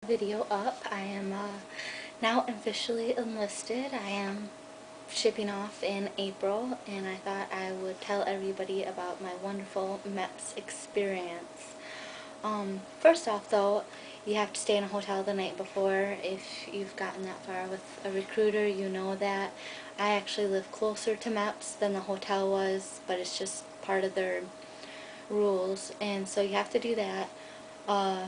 Video up. I am now officially enlisted. I am shipping off in April, and I thought I would tell everybody about my wonderful Meps experience. First off though, you have to stay in a hotel the night before. If you've gotten that far with a recruiter, you know that. I actually live closer to Meps than the hotel was, but it's just part of their rules, and so you have to do that. Uh,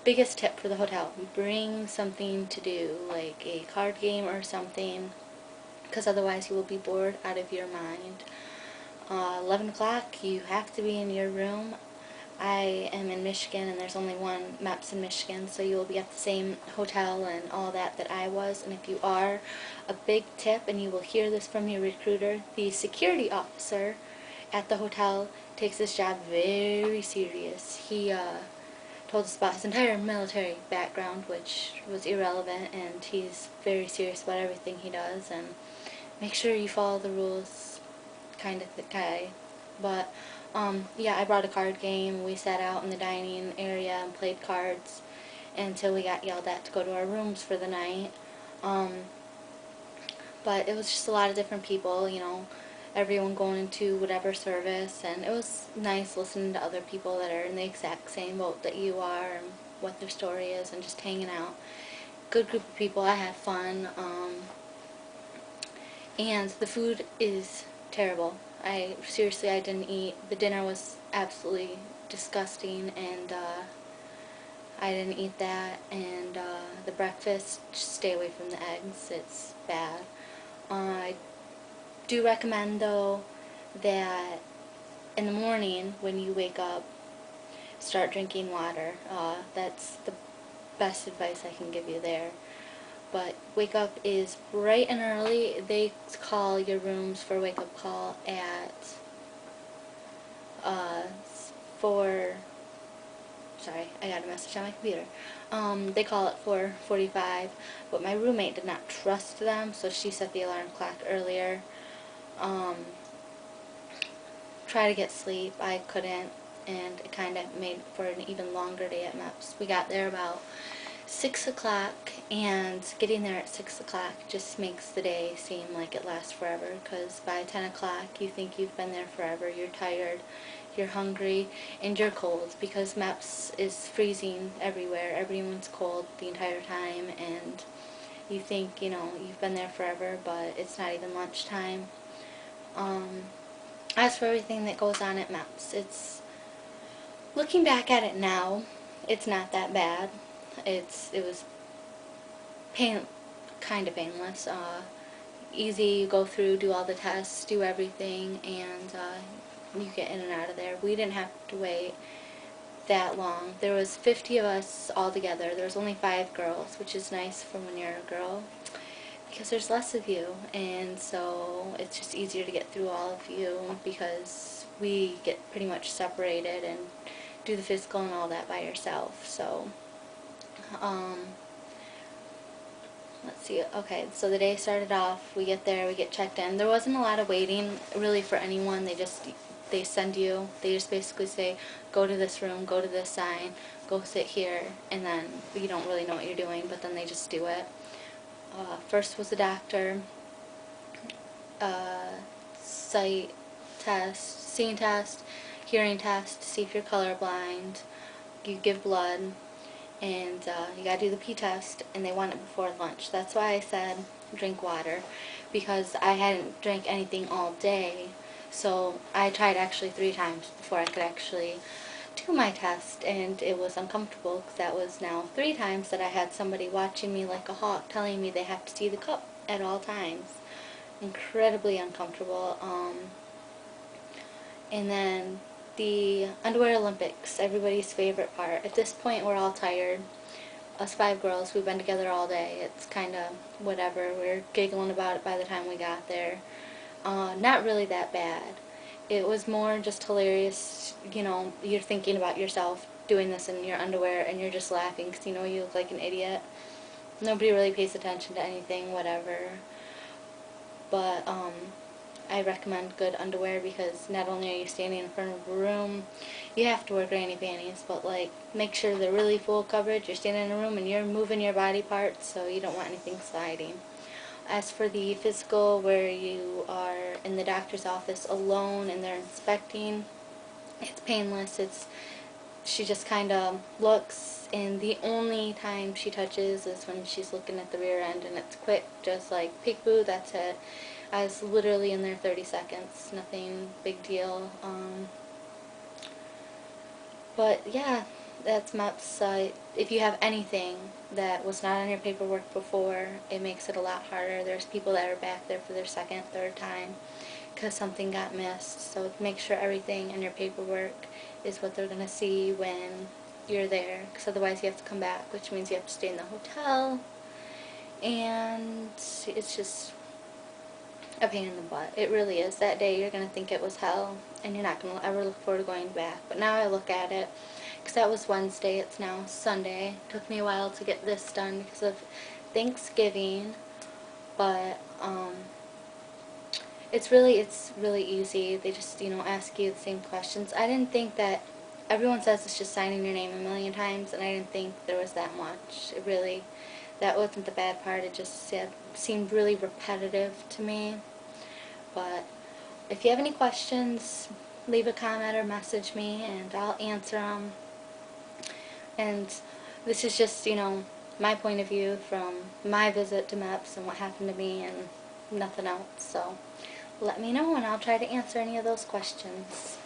Biggest tip for the hotel: bring something to do, like a card game or something, because otherwise you will be bored out of your mind. 11 o'clock, you have to be in your room. I am in Michigan, and there's only one Meps in Michigan, so you will be at the same hotel and all that I was. And if you are, a big tip, and you will hear this from your recruiter, the security officer at the hotel takes this job very serious. He told us about his entire military background, which was irrelevant, and he's very serious about everything he does, and make sure you follow the rules kind of guy. But yeah, I brought a card game. We sat out in the dining area and played cards until we got yelled at to go to our rooms for the night. But it was just a lot of different people, everyone going into whatever service, and it was nice listening to other people that are in the exact same boat that you are and what their story is, and just hanging out. Good group of people. I had fun. And the food is terrible. I didn't eat. The dinner was absolutely disgusting, and I didn't eat that. And the breakfast, just stay away from the eggs. It's bad. I do recommend though that in the morning when you wake up, start drinking water. That's the best advice I can give you there. But wake up is bright and early. They call your rooms for wake up call at 4. Sorry, I got a message on my computer. They call it 4:45, but my roommate did not trust them, so she set the alarm clock earlier. Try to get sleep. I couldn't, and it kind of made for an even longer day at Meps. We got there about 6 o'clock, and getting there at 6 o'clock just makes the day seem like it lasts forever, because by 10 o'clock you think you've been there forever. You're tired, you're hungry, and you're cold, because Meps is freezing everywhere. Everyone's cold the entire time, and you think, you've been there forever, but it's not even lunchtime. As for everything that goes on at Meps, looking back at it now, it's not that bad. It was kind of painless. Easy, you go through, do all the tests, do everything, and you get in and out of there. We didn't have to wait that long. There was 50 of us all together. There was only 5 girls, which is nice for when you're a girl, because there's less of you, and so it's just easier to get through all of you, because we get pretty much separated and do the physical and all that by yourself. So let's see. Okay, so the day started off. We get there, we get checked in. There wasn't a lot of waiting really for anyone. They send you. They just basically say, go to this room, go to this sign, go sit here, and then you don't really know what you're doing, but then they just do it. First was the doctor, sight test, seeing test, hearing test to see if you're colorblind. You give blood, and you gotta do the pee test, and they want it before lunch. That's why I said drink water, because I hadn't drank anything all day, so I tried actually 3 times before I could actually do my test, and it was uncomfortable, because that was now 3 times that I had somebody watching me like a hawk, telling me they have to see the cup at all times. Incredibly uncomfortable. And then the underwear Olympics, everybody's favorite part. At this point, we're all tired. Us 5 girls, we've been together all day. It's kind of whatever. We're giggling about it by the time we got there. Not really that bad. It was more just hilarious. You're thinking about yourself doing this in your underwear, and you're just laughing because you look like an idiot. Nobody really pays attention to anything, whatever. But I recommend good underwear because not only are you standing in front of a room, you have to wear granny panties, but like make sure they're really full coverage. You're standing in a room and you're moving your body parts, so you don't want anything sliding. As for the physical, where you are in the doctor's office alone and they're inspecting, it's painless. She just kind of looks, and the only time she touches is when she's looking at the rear end, and it's quick, just like peek-boo, that's it. I was literally in there 30 seconds, nothing big deal. But yeah, that's Meps. If you have anything that was not on your paperwork before, it makes it a lot harder. There's people that are back there for their second, third time because something got missed. So make sure everything in your paperwork is what they're going to see when you're there, because otherwise you have to come back, which means you have to stay in the hotel, and it's just a pain in the butt. It really is. That day you're going to think it was hell, and you're not going to ever look forward to going back. But now I look at it, because that was Wednesday, it's now Sunday. It took me a while to get this done because of Thanksgiving, but it's really easy. They just, ask you the same questions. I didn't think that, everyone says it's just signing your name a million times, and I didn't think there was that much. That wasn't the bad part. It just seemed really repetitive to me. But if you have any questions, leave a comment or message me, and I'll answer them. And this is just, my point of view from my visit to Meps and what happened to me, and nothing else. So let me know, and I'll try to answer any of those questions.